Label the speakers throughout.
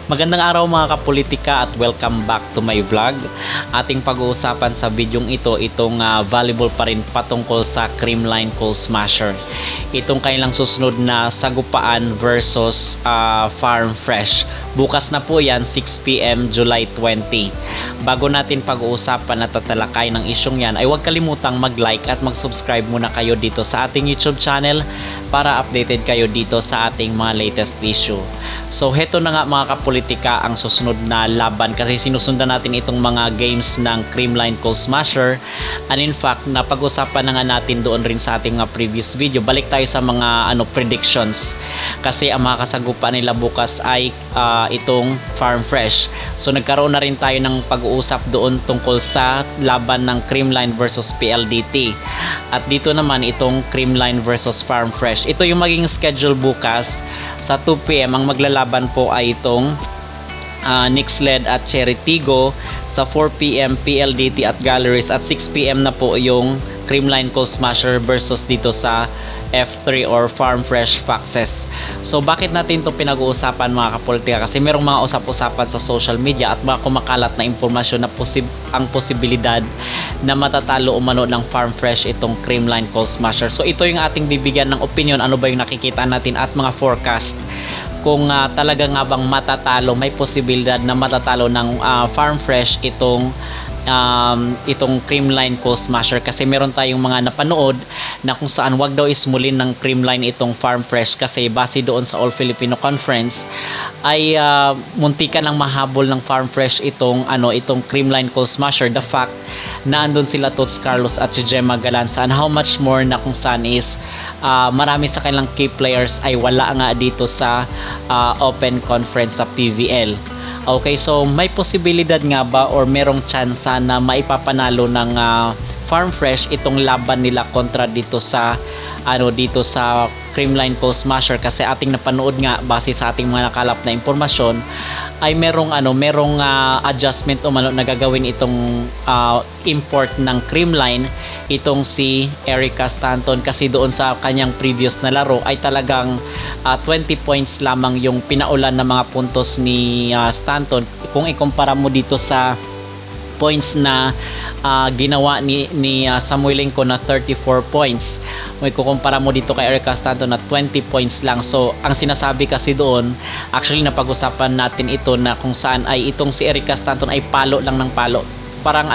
Speaker 1: Magandang araw mga kapolitika at welcome back to my vlog. Ating pag-uusapan sa videong ito, itong volleyball pa rin patungkol sa Creamline Cold Smasher. Itong kailang susunod na sagupaan versus Farm Fresh. Bukas na po yan, 6 PM July 20. Bago natin pag-uusapan at tatalakay ng isyong yan, ay huwag kalimutang mag-like at mag-subscribe muna kayo dito sa ating YouTube channel para updated kayo dito sa ating mga latest issue. So heto na nga mga kapolitika ang susunod na laban kasi sinusundan natin itong mga games ng Creamline Cold Smasher, and in fact napag-usapan na nga natin doon rin sa ating previous video. Balik tayo sa mga predictions kasi ang mga kasagupan nila bukas ay itong Farm Fresh. So nagkaroon na rin tayo ng pag-uusap doon tungkol sa laban ng Creamline versus PLDT, at dito naman itong Creamline versus Farm Fresh. Ito yung maging schedule bukas sa 2 PM. Ang maglalaban po ay itong Nixled at Cherry Tigo. Sa 4 PM PLDT at Galleries, at 6 PM na po yung Creamline Cold Smasher versus dito sa F3 or Farm Fresh Foxes. So bakit natin ito pinag-uusapan mga kapolitika? Kasi merong mga usap-usapan sa social media at mga kumakalat na impormasyon na ang posibilidad na matatalo umano ng Farm Fresh itong Creamline Cold Smasher. So ito yung ating bibigyan ng opinion, ano ba yung nakikita natin at mga forecast kung talaga nga bang matatalo, may posibilidad na matatalo ng Farm Fresh itong Creamline Cold Smasher. Kasi meron tayong mga napanood na kung saan wag daw ismulin ng Creamline itong Farm Fresh kasi base doon sa All Filipino Conference ay muntikan ng mahabol ng Farm Fresh itong Creamline Cold Smasher. The fact na andun sila Tots Carlos at si Gemma Galanza, and how much more na kung saan is marami sa kanilang key players ay wala nga dito sa open conference sa PVL. Okay, so may posibilidad nga ba or merong tsansa na maipapanalo ng Farm Fresh itong laban nila kontra dito sa Creamline Cold Smasher? Kasi ating napanood nga base sa ating mga nakalap na impormasyon ay merong adjustment o na gagawin itong import ng Creamline itong si Erica Stanton, kasi doon sa kanyang previous na laro ay talagang 20 points lamang yung pinaulan ng mga puntos ni Stanton kung ikumpara mo dito sa points na ginawa ni Samuelenko na 34 points. May kukumpara mo dito kay Erica Stanton na 20 points lang. So ang sinasabi kasi doon, actually napag-usapan natin ito na kung saan ay itong si Erica Stanton ay palo lang ng palo. Parang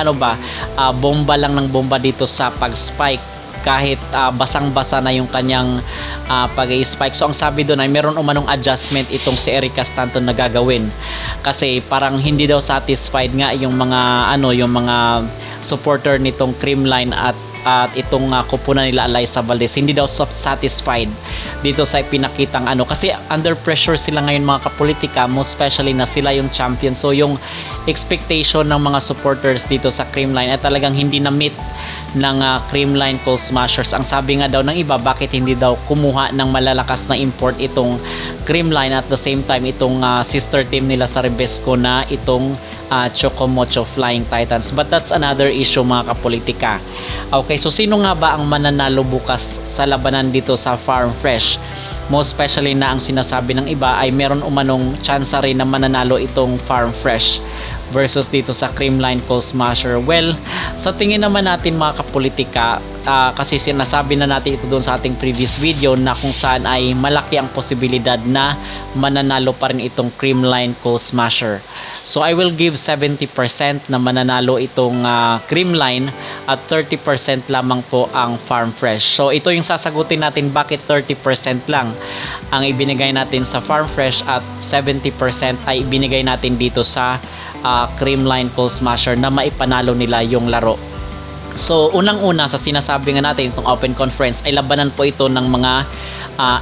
Speaker 1: bomba lang ng bomba dito sa pag-spike, kahit basang-basa na yung kanyang pag-spike. So ang sabi doon ay meron umanong adjustment itong si Erica Stanton na gagawin kasi parang hindi daw satisfied nga yung mga supporter nitong Creamline at itong kupunan nila Alyssa Valdez. Hindi daw satisfied dito sa pinakitang kasi under pressure sila ngayon mga kapolitika, most especially na sila yung champion. So yung expectation ng mga supporters dito sa Creamline ay talagang hindi na meet ng Creamline Cold Smashers. Ang sabi nga daw ng iba, bakit hindi daw kumuha ng malalakas na import itong Creamline at the same time itong sister team nila sa Rebesco na itong Chocomocho Flying Titans. But that's another issue mga kapolitika. Okay, so sino nga ba ang mananalo bukas sa labanan dito sa Farm Fresh? Most especially na ang sinasabi ng iba ay meron umanong tsansa rin na mananalo itong Farm Fresh versus dito sa Creamline Cold Smasher. Well, sa tingin naman natin mga kapolitika, kasi sinasabi na natin ito doon sa ating previous video na kung saan ay malaki ang posibilidad na mananalo pa rin itong Creamline Cold Smasher. So I will give 70% na mananalo itong Creamline at 30% lamang po ang Farm Fresh. So ito yung sasagutin natin bakit 30% lang ang ibinigay natin sa Farm Fresh at 70% ay ibinigay natin dito sa Creamline Cold Smasher na maipanalo nila yung laro. So unang-una sa sinasabi nga natin itong open conference ay labanan po ito ng mga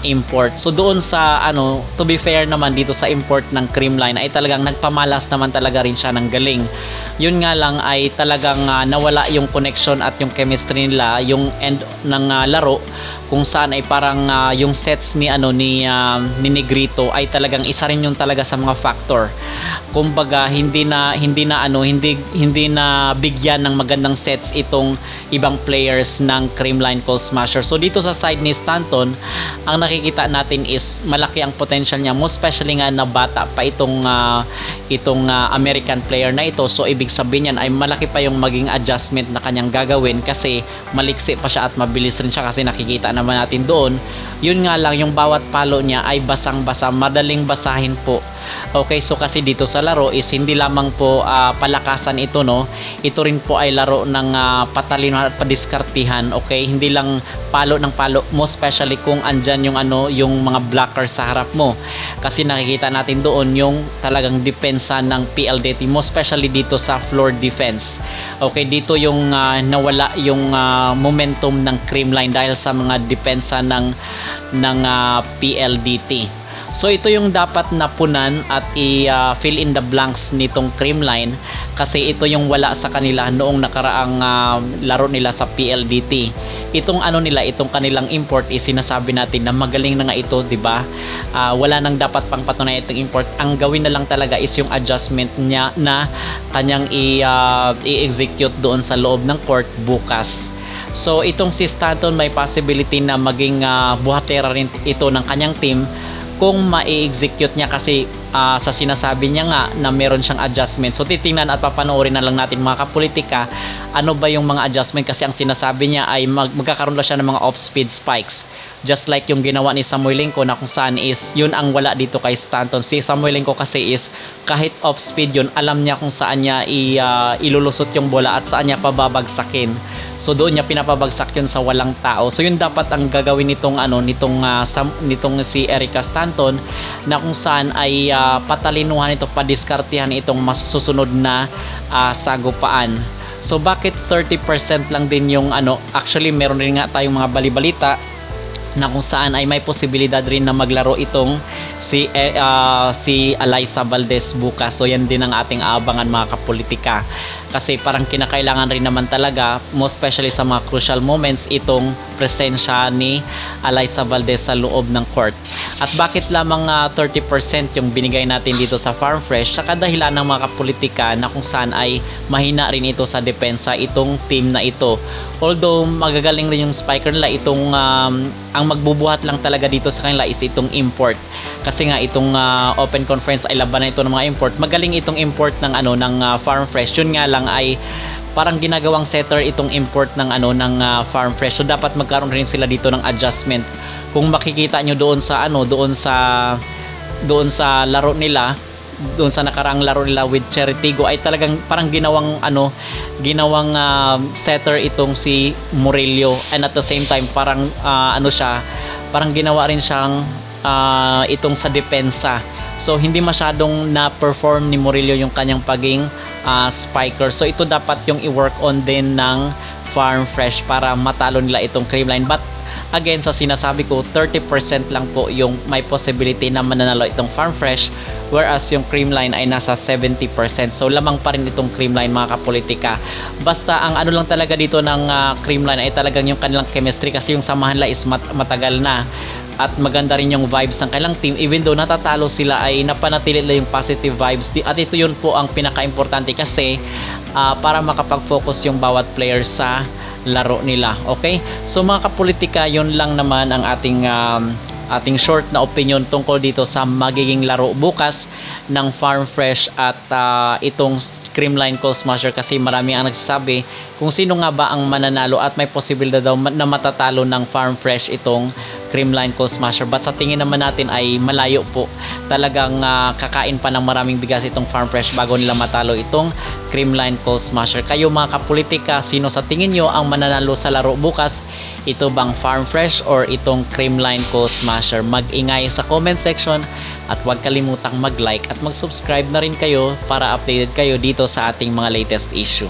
Speaker 1: import. So doon sa to be fair naman dito sa import ng Creamline ay talagang nagpamalas naman talaga rin siya ng galing. Yun nga lang ay talagang nawala yung connection at yung chemistry nila, yung end ng laro kung saan ay parang yung sets ni Negrito ay talagang isa rin yung talaga sa mga factor. Kumbaga hindi na bigyan ng magandang sets ito itong ibang players ng Creamline Cold Smasher. So dito sa side ni Stanton, ang nakikita natin is malaki ang potential niya, most especially nga na bata pa itong American player na ito. So ibig sabihin yan ay malaki pa yung maging adjustment na kanyang gagawin kasi maliksi pa siya at mabilis rin siya, kasi nakikita naman natin doon. Yun nga lang, yung bawat palo niya ay basang-basa, madaling basahin po. Okay, so kasi dito sa laro is hindi lamang po palakasan ito, no, ito rin po ay laro ng patalino at padiskartihan. Okay, hindi lang palo ng palo, most especially kung andyan yung mga blockers sa harap mo, kasi nakikita natin doon yung talagang depensa ng PLDT, most especially dito sa floor defense. Okay, dito yung nawala yung momentum ng Creamline dahil sa mga depensa ng PLDT. So ito yung dapat napunan at i-fill in the blanks nitong Creamline, kasi ito yung wala sa kanila noong nakaraang laro nila sa PLDT. Itong itong kanilang import is sinasabi natin na magaling na nga ito, 'di ba? Wala nang dapat pang patunayan itong import. Ang gawin na lang talaga is yung adjustment niya na kanyang i-execute doon sa loob ng court bukas. So itong si Stanton may possibility na maging buhatera rin ito ng kanyang team kung ma-execute niya, kasi sa sinasabi niya nga na meron siyang adjustment. So titingnan at papanoorin na lang natin mga kapolitika, ano ba yung mga adjustment, kasi ang sinasabi niya ay magkakaroon na siya ng mga off-speed spikes, just like yung ginawa ni Samoilenko, na kung saan is yun ang wala dito kay Stanton. Si Samoilenko kasi is kahit off-speed yun, alam niya kung saan niya ilulusot yung bola at saan niya pababagsakin. So doon niya pinapabagsak yun sa walang tao. So yun dapat ang gagawin nitong si Erica Stanton, na kung saan ay patalinuhan ito, padiskartihan itong masusunod na sagupaan. So bakit 30% lang din yung actually meron rin nga tayong mga balibalita na kung saan ay may posibilidad rin na maglaro itong si Alyssa Valdez bukas. So yan din ang ating aabangan mga kapolitika, kasi parang kinakailangan rin naman talaga, most especially sa mga crucial moments, itong presensya ni Alyssa Valdez sa loob ng court. At bakit lamang 30% yung binigay natin dito sa Farm Fresh? Sa kadahilan ng mga kapolitika na kung saan ay mahina rin ito sa depensa itong team na ito. Although magagaling rin yung spiker nila, itong ang magbubuhat lang talaga dito sa kanila is itong import, kasi nga itong open conference ay laban na ito ng mga import. Magaling itong import ng Farm Fresh. Yun nga lang ay parang ginagawang setter itong import ng Farm Fresh. So dapat magkaroon rin sila dito ng adjustment. Kung makikita nyo doon sa laro nila, doon sa nakaraang laro nila with Cheritigo, ay talagang parang ginawang setter itong si Murillo, and at the same time parang parang ginawa rin siyang itong sa depensa. So hindi masyadong na-perform ni Murillo yung kanyang paging spiker. So ito dapat yung i-work on din ng Farm Fresh para matalo nila itong Creamline. But again, sa sinasabi ko, 30% lang po yung may possibility na mananalo itong Farm Fresh, whereas yung Creamline ay nasa 70%. So lamang pa rin itong Creamline mga kapolitika. Basta ang lang talaga dito ng Creamline ay talagang yung kanilang chemistry, kasi yung samahan nila is matagal na. At maganda rin yung vibes ng kailang team, even though natatalo sila ay napanatili nila yung positive vibes. At ito yun po ang pinaka-importante, kasi para makapag-focus yung bawat player sa laro nila. Okay? So mga kapolitika, yun lang naman ang ating short na opinion tungkol dito sa magiging laro bukas ng Farm Fresh at itong Creamline Cold Smasher, kasi marami ang nagsasabi kung sino nga ba ang mananalo at may posibilidad daw na matatalo ng Farm Fresh itong Creamline Cold Smasher. But sa tingin naman natin ay malayo po. Talagang kakain pa ng maraming bigas itong Farm Fresh bago nila matalo itong Creamline Cold Smasher. Kayo mga kapolitika, sino sa tingin nyo ang mananalo sa laro bukas? Ito bang Farm Fresh or itong Creamline Cold Smasher? Mag-ingay sa comment section at huwag kalimutang mag-like at mag-subscribe na rin kayo para updated kayo dito sa ating mga latest issue.